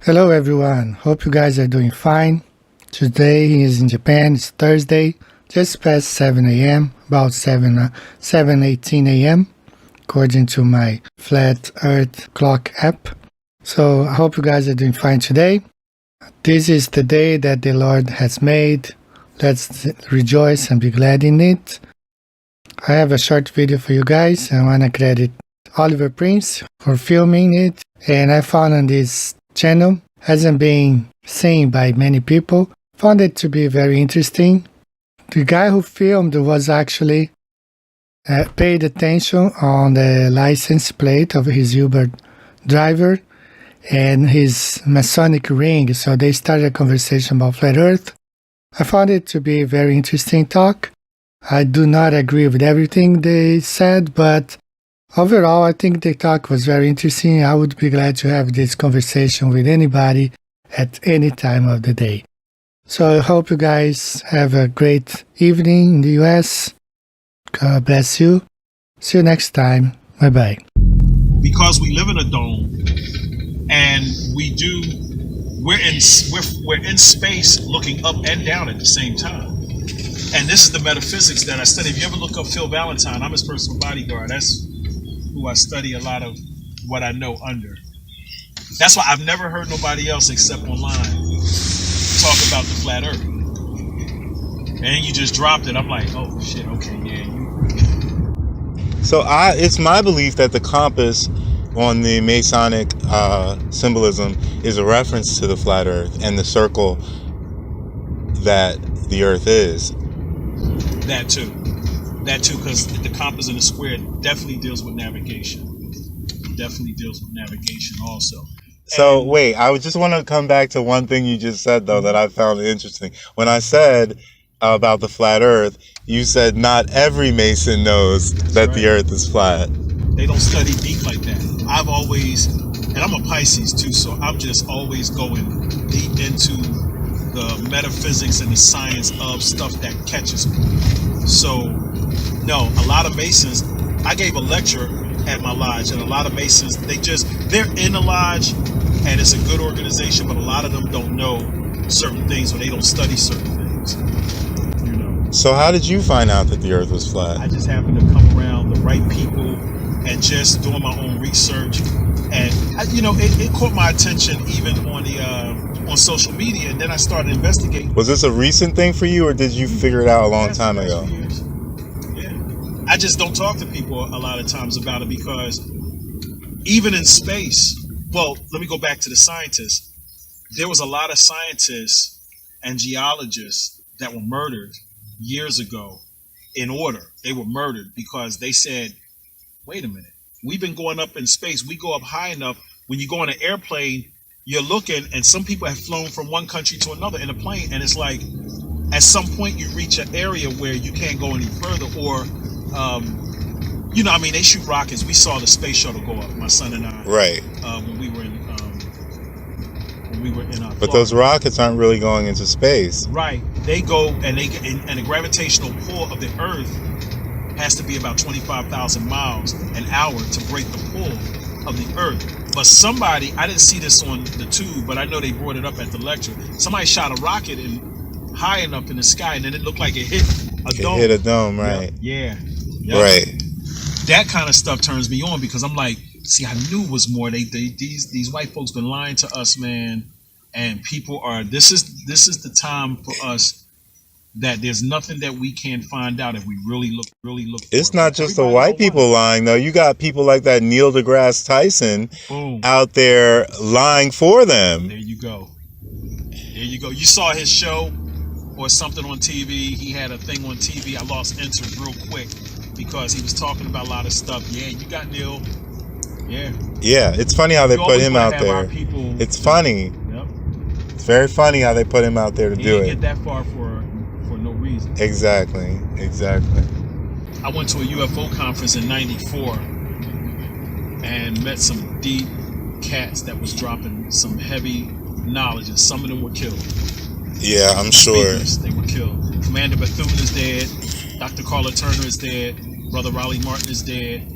Hello everyone, hope you guys are doing fine. Today is in Japan, it's Thursday, just past 7 a.m., about 7:18 a.m., according to my Flat Earth clock app. So I hope you guys are doing fine today. This is the day that the Lord has made. Let's rejoice and be glad in it. I have a short video for you guys. I want to credit Oliver Prince for filming it, and I found on this channel hasn't been seen by many people. Found it to be very interesting. The guy who filmed was actually paid attention on the license plate of his Uber driver and his Masonic ring, so they started a conversation about flat earth. I found it to be a very interesting talk. I do not agree with everything they said, but overall, I think the talk was very interesting. I would be glad to have this conversation with anybody at any time of the day. So I hope you guys have a great evening in the US. God bless you. See you next time. Bye-bye. Because we live in a dome, and we're in space looking up and down at the same time. And this is the metaphysics that I study. If you ever look up Phil Valentine, I'm his personal bodyguard. That's who I study a lot of what I know under. That's why I've never heard nobody else except online talk about the flat earth. And you just dropped it. I'm like, oh shit, okay, yeah. So it's my belief that the compass on the Masonic symbolism is a reference to the flat earth and the circle that the earth is. That too, because the compass and the square definitely deals with navigation. Definitely deals with navigation also. So wait, I just want to come back to one thing you just said though that I found interesting. When I said about the flat earth, you said not every Mason knows that the earth is flat. They don't study deep like that. I've always, and I'm a Pisces too, so I'm just always going deep into the metaphysics and the science of stuff that catches me. So, no, a lot of Masons, I gave a lecture at my lodge, and a lot of Masons, they're in the lodge, and it's a good organization, but a lot of them don't know certain things, or they don't study certain things. You know. So how did you find out that the earth was flat? I just happened to come around the right people and just doing my own research. And, it caught my attention even on social media, and then I started investigating. Was this a recent thing for you, or did you figure it out a long time ago? Yeah. I just don't talk to people a lot of times about it because even in space, well, let me go back to the scientists. There was a lot of scientists and geologists that were murdered years ago in order. They were murdered because they said, wait a minute, we've been going up in space. We go up high enough. When you go on an airplane, you're looking, and some people have flown from one country to another in a plane, and it's like at some point you reach an area where you can't go any further, or they shoot rockets. We saw the space shuttle go up, my son and I, right, when we were in our but those rockets aren't really going into space, right? They go, and and the gravitational pull of the earth has to be about 25,000 miles an hour to break the pull of the earth. But somebody, I didn't see this on the tube, but I know they brought it up at the lecture. Somebody shot a rocket high enough in the sky, and then it looked like it hit a dome. It hit a dome, right? Yeah. Right. That kind of stuff turns me on because I'm like, see, I knew it was more. These white folks been lying to us, man. And people are. This is the time for us. That there's nothing that we can't find out if we really look. It's not just the white people lying, though. You got people like that Neil deGrasse Tyson out there lying for them. There you go. You saw his show or something on TV. He had a thing on TV. I lost interest real quick because he was talking about a lot of stuff. Yeah, you got Neil. Yeah. Yeah, it's funny how they put him out there. It's funny. Yep. It's very funny how they put him out there to do it. He didn't get that far for no reason. Exactly. I went to a UFO conference in '94 and met some deep cats that was dropping some heavy knowledge, and some of them were killed. Yeah, I'm sure. They were killed. Commander Bethune is dead. Dr. Carla Turner is dead. Brother Raleigh Martin is dead.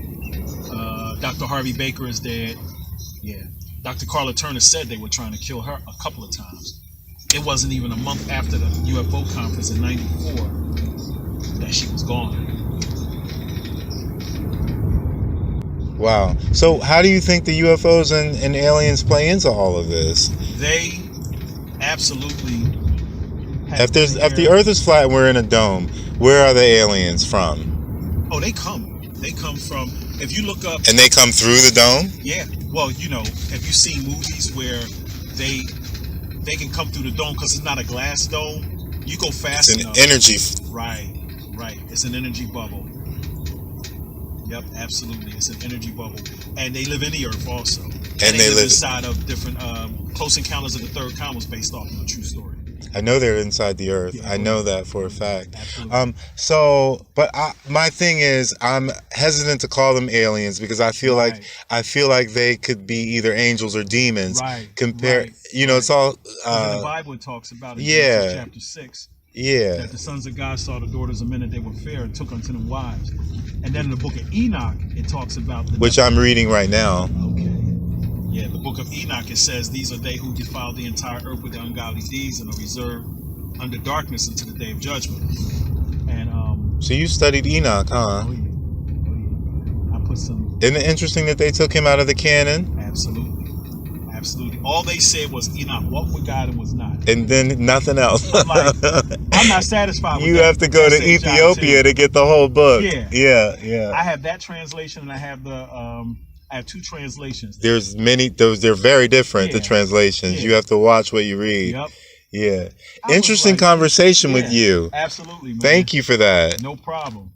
Dr. Harvey Baker is dead. Yeah. Dr. Carla Turner said they were trying to kill her a couple of times. It wasn't even a month after the UFO conference in '94 that she was gone. Wow. So how do you think the UFOs and aliens play into all of this? They absolutely If the Earth is flat and we're in a dome, where are the aliens from? Oh, they come. They come from, if you look up... And they come through the dome? Yeah. Well, you know, have you seen movies where they can come through the dome because it's not a glass dome? You go fast enough. It's an energy. Right. It's an energy bubble. Yep, absolutely. It's an energy bubble. And they live in the Earth also. And they live inside of different... Close Encounters of the Third Kind was based off of a true story. I know they're inside the Earth. Yeah, I know that for a fact. Absolutely. My thing is, I'm hesitant to call them aliens because I feel like they could be either angels or demons. It's all. In the Bible, it talks about it. Yeah. Genesis chapter 6. Yeah. That the sons of God saw the daughters of men that they were fair and took unto them wives. And then in the book of Enoch, it talks about which I'm reading right now. Okay. Yeah, the book of Enoch, it says, these are they who defile the entire earth with their ungodly deeds and are reserved under darkness until the day of judgment. And so you studied Enoch, huh? Oh yeah. I put some. Isn't it interesting that they took him out of the canon? Absolutely. All they said was Enoch walked with God and was not. And then nothing else. I'm not satisfied with you that. have to go to Ethiopia to get the whole book. Yeah. I have that translation and I have I have two translations. There's many. They're very different. The translations. You have to watch what you read. Yep. Yeah. Interesting conversation with you. Absolutely, man. Thank you for that. No problem.